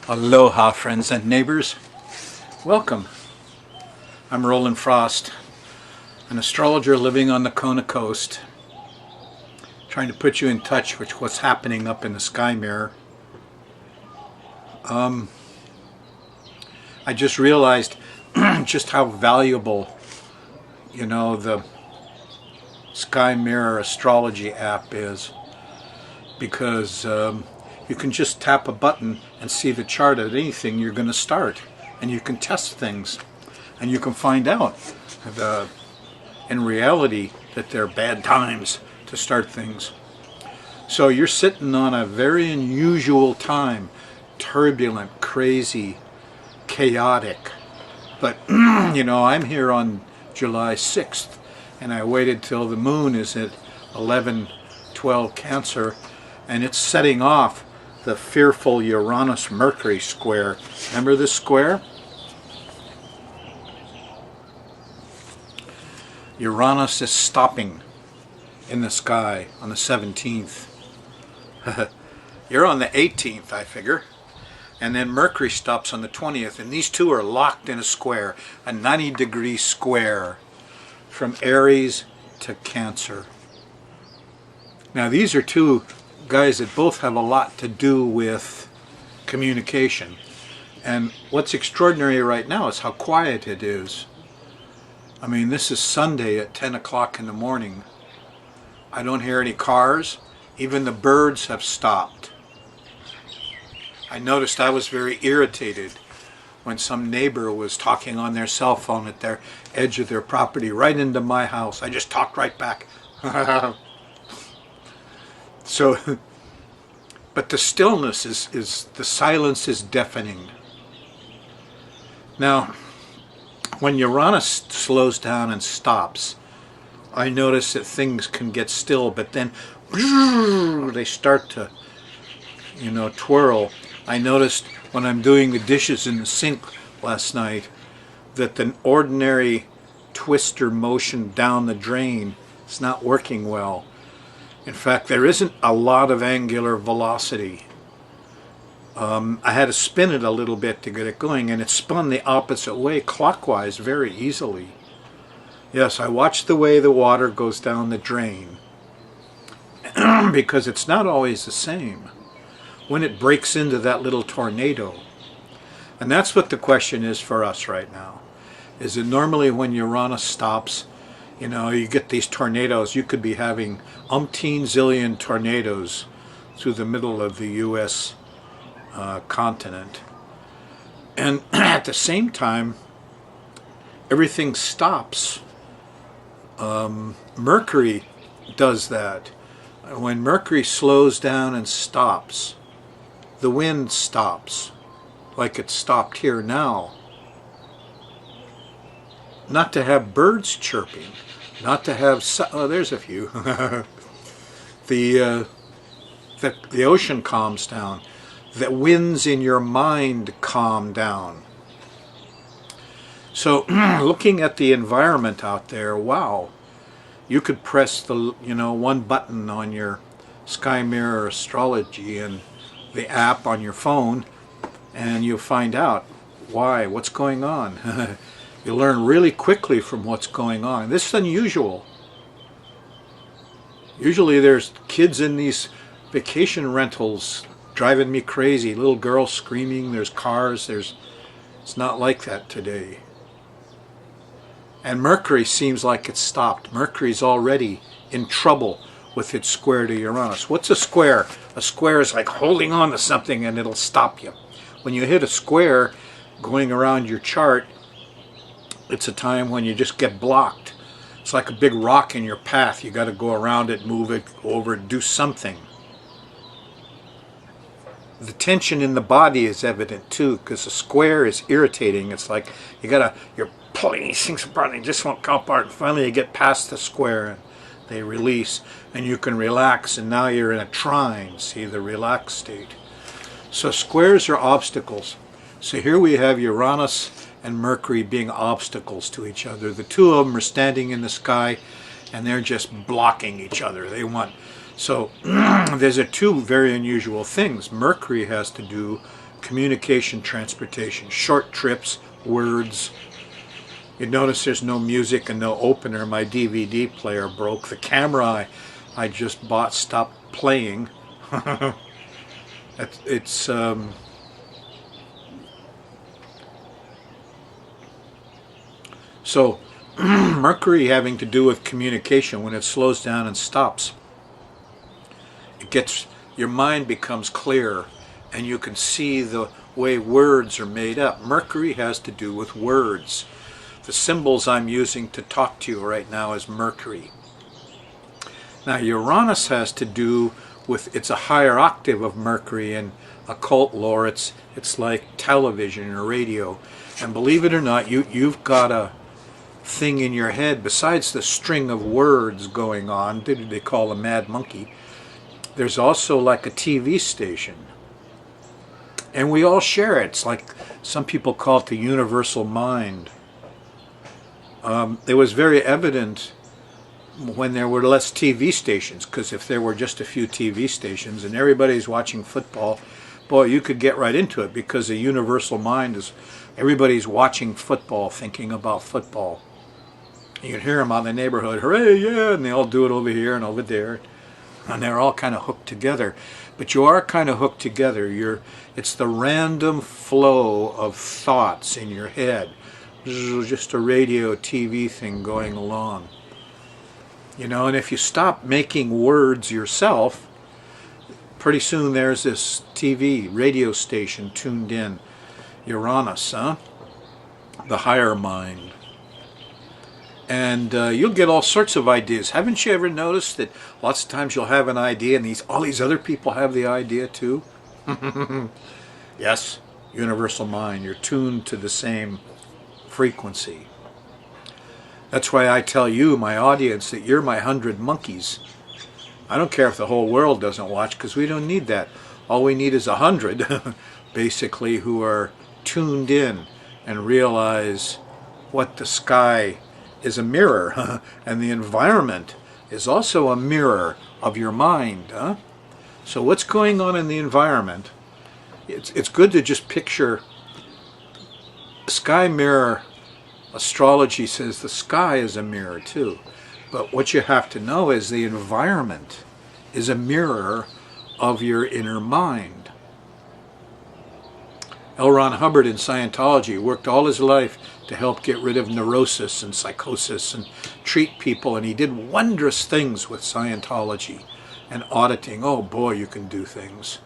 Aloha, friends and neighbors. Welcome. I'm Rollin Frost, an astrologer living on the Kona coast, trying to put you in touch with what's happening up in the sky mirror. I just realized just how valuable, the Sky Mirror Astrology app is, because you can just tap a button and see the chart of anything you're going to start, and you can test things, and you can find out in reality that they're bad times to start things. So you're sitting on a very unusual time, turbulent, crazy, chaotic, but I'm here on July 6th, and I waited till the moon is at 11/12 Cancer, and it's setting off the fearful Uranus-Mercury square. Remember this square? Uranus is stopping in the sky on the 17th. You're on the 18th, I figure. And then Mercury stops on the 20th, and these two are locked in a square, a 90-degree square from Aries to Cancer. Now these are two guys that both have a lot to do with communication. And what's extraordinary right now is how quiet it is. I mean, this is Sunday at 10 o'clock in the morning. I don't hear any cars. Even the birds have stopped. I noticed I was very irritated when some neighbor was talking on their cell phone at their edge of their property right into my house. I just talked right back. So, but the stillness is the silence is deafening. Now, when Uranus slows down and stops, I notice that things can get still, but then they start to, twirl. I noticed when I'm doing the dishes in the sink last night that the ordinary twister motion down the drain is not working well. In fact, there isn't a lot of angular velocity. I had to spin it a little bit to get it going, and it spun the opposite way, clockwise, very easily. Yes, I watched the way the water goes down the drain, because it's not always the same when it breaks into that little tornado. And that's what the question is for us right now. Is that normally when Uranus stops, you get these tornadoes. You could be having umpteen zillion tornadoes through the middle of the U.S. Continent. And at the same time, everything stops. Mercury does that. When Mercury slows down and stops, the wind stops, like it stopped here now. Not to have birds chirping, not to have, there's a few. The ocean calms down. The winds in your mind calm down. So looking at the environment out there, wow, you could press the one button on your Sky Mirror Astrology and the app on your phone, and you'll find out what's going on. You learn really quickly from what's going on. This is unusual. Usually there's kids in these vacation rentals driving me crazy, little girls screaming, there's cars, it's not like that today. And Mercury seems like it's stopped. Mercury's already in trouble with its square to Uranus. What's a square? A square is like holding on to something and it'll stop you. When you hit a square going around your chart, it's a time when you just get blocked. It's like a big rock in your path. You got to go around it, move it, go over it, do something. The tension in the body is evident too, because the square is irritating. It's like you're pulling these things apart and they just won't come apart. And finally you get past the square and they release and you can relax, and now you're in a trine, see, the relaxed state. So squares are obstacles. So here we have Uranus and Mercury being obstacles to each other. The two of them are standing in the sky and they're just blocking each other. They want, so there's two very unusual things. Mercury has to do communication, transportation, short trips, words. You notice there's no music and no opener. My DVD player broke. The camera I just bought stopped playing. It's so Mercury having to do with communication. When it slows down and stops, it gets, your mind becomes clear and you can see the way words are made up. Mercury has to do with words. The symbols I'm using to talk to you right now is Mercury. Now Uranus has to do with, it's a higher octave of Mercury. In occult lore, it's like television or radio. And believe it or not, you've got a thing in your head, besides the string of words going on, they call a mad monkey, there's also like a TV station. And we all share it. It's like, some people call it the universal mind. It was very evident when there were less TV stations, because if there were just a few TV stations and everybody's watching football, boy, you could get right into it, because the universal mind is, everybody's watching football, thinking about football. You can hear them out in the neighborhood, hooray, yeah, and they all do it over here and over there, and they're all kind of hooked together. But you are kind of hooked together. It's the random flow of thoughts in your head. This is just a radio, TV thing going along. You know, and if you stop making words yourself, pretty soon there's this TV, radio station tuned in. Uranus, huh? The higher mind. And you'll get all sorts of ideas. Haven't you ever noticed that lots of times you'll have an idea and all these other people have the idea too? Yes, universal mind. You're tuned to the same frequency. That's why I tell you, my audience, that you're my 100 monkeys. I don't care if the whole world doesn't watch, because we don't need that. All we need is 100, basically, who are tuned in and realize what the sky is a mirror, and the environment is also a mirror of your mind. Huh? So what's going on in the environment? It's good to just picture sky mirror. Astrology says the sky is a mirror too. But what you have to know is the environment is a mirror of your inner mind. L. Ron Hubbard in Scientology worked all his life to help get rid of neurosis and psychosis and treat people, and he did wondrous things with Scientology and auditing. Oh boy, you can do things.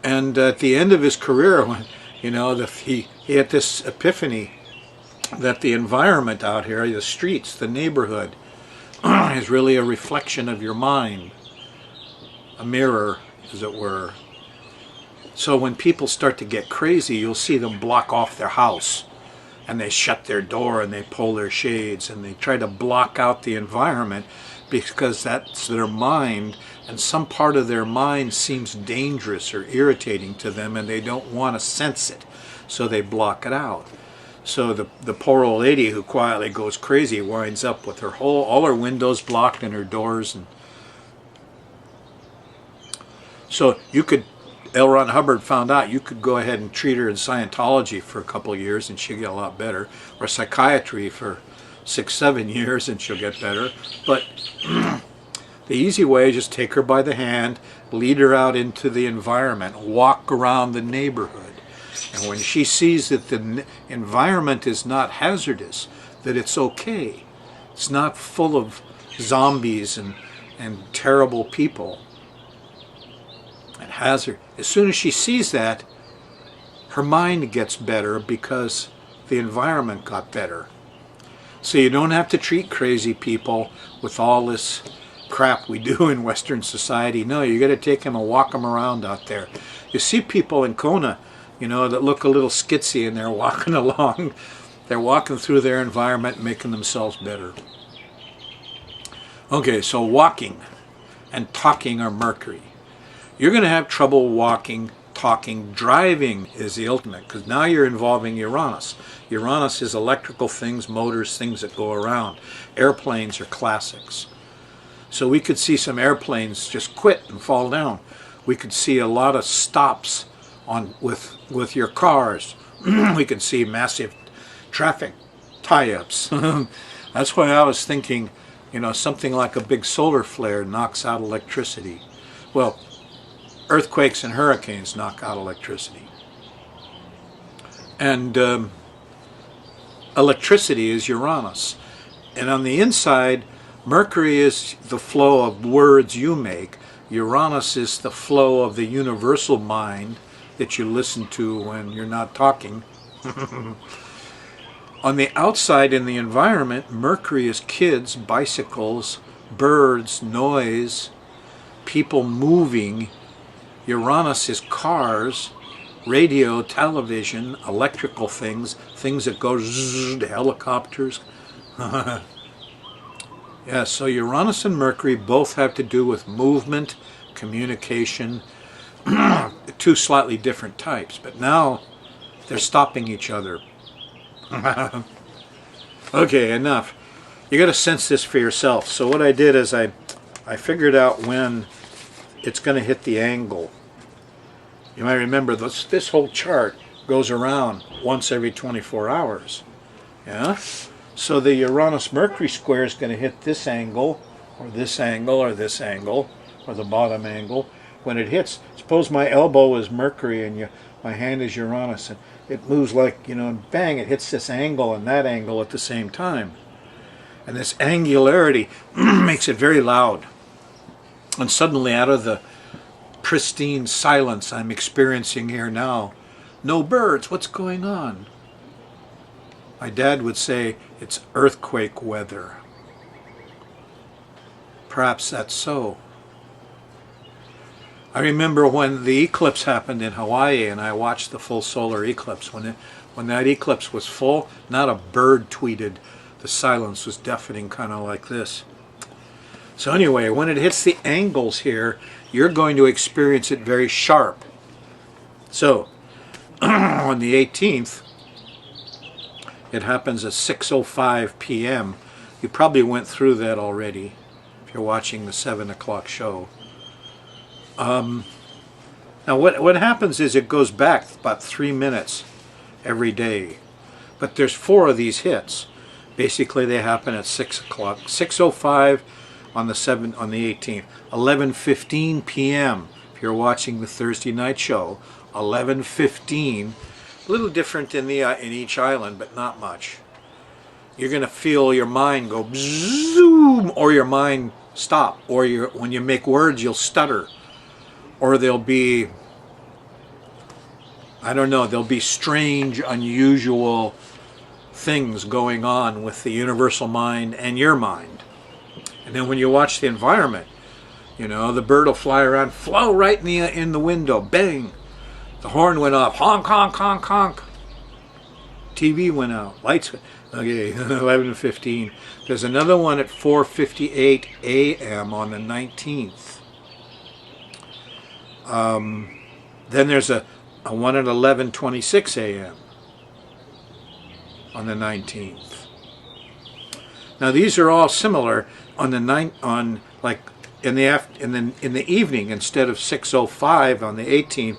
And at the end of his career, when, you know, he had this epiphany that the environment out here, the streets, the neighborhood, is really a reflection of your mind, a mirror, as it were. So when people start to get crazy, you'll see them block off their house, and they shut their door and they pull their shades and they try to block out the environment, because that's their mind, and some part of their mind seems dangerous or irritating to them and they don't want to sense it, so they block it out. So the poor old lady who quietly goes crazy winds up with all her windows blocked and her doors. And so you could, L. Ron Hubbard found out you could go ahead and treat her in Scientology for a couple of years and she'll get a lot better, or psychiatry for 6-7 years and she'll get better. But the easy way is just take her by the hand, lead her out into the environment, walk around the neighborhood. And when she sees that the environment is not hazardous, that it's okay, it's not full of zombies and terrible people and hazard, as soon as she sees that, her mind gets better because the environment got better. So you don't have to treat crazy people with all this crap we do in Western society. No, you got to take them and walk them around out there. You see people in Kona, you know, that look a little skitsy and they're walking along. They're walking through their environment and making themselves better. Okay, so walking and talking are Mercury. You're going to have trouble walking, talking, driving is the ultimate, because now you're involving Uranus. Uranus is electrical things, motors, things that go around. Airplanes are classics. So we could see some airplanes just quit and fall down. We could see a lot of stops with your cars. We could see massive traffic tie-ups. That's why I was thinking, you know, something like a big solar flare knocks out electricity. Well, earthquakes and hurricanes knock out electricity. And electricity is Uranus. And on the inside, Mercury is the flow of words you make. Uranus is the flow of the universal mind that you listen to when you're not talking. On the outside in the environment, Mercury is kids, bicycles, birds, noise, people moving. Uranus is cars, radio, television, electrical things, things that go zzz, helicopters. Yeah, so Uranus and Mercury both have to do with movement, communication, two slightly different types, but now they're stopping each other. Okay, enough. You got to sense this for yourself. So what I did is I figured out when it's going to hit the angle. You might remember this whole chart goes around once every 24 hours. Yeah? So the Uranus-Mercury square is going to hit this angle, or this angle, or this angle, or the bottom angle. When it hits, suppose my elbow is Mercury and my hand is Uranus, and it moves like, you know, and bang, it hits this angle and that angle at the same time. And this angularity makes it very loud. And suddenly, out of the pristine silence I'm experiencing here now, no birds, what's going on? My dad would say it's earthquake weather. Perhaps that's so. I remember when the eclipse happened in Hawaii and I watched the full solar eclipse. When that eclipse was full, not a bird tweeted. The silence was deafening, kind of like this. So anyway, when it hits the angles here, you're going to experience it very sharp. So, on the 18th, it happens at 6:05 p.m. You probably went through that already if you're watching the 7 o'clock show. Now what happens is it goes back about 3 minutes every day. But there's 4 of these hits. Basically they happen at 6 o'clock. 6:05 on the 18th. 11:15 p.m. if you're watching the Thursday night show. 11:15. A little different in each island, but not much. You're going to feel your mind go zoom, or your mind stop, or when you make words you'll stutter. Or there'll be, I don't know, there'll be strange, unusual things going on with the universal mind and your mind. And then when you watch the environment, you know, the bird will fly around, flow right in the window, bang. The horn went off, honk, honk, honk, honk. TV went out, lights went, okay, 11:15. There's another one at 4:58 a.m. on the 19th. Then there's a one at 11:26 a.m. on the 19th. Now these are all similar on the like in the evening instead of 6:05 on the 18th.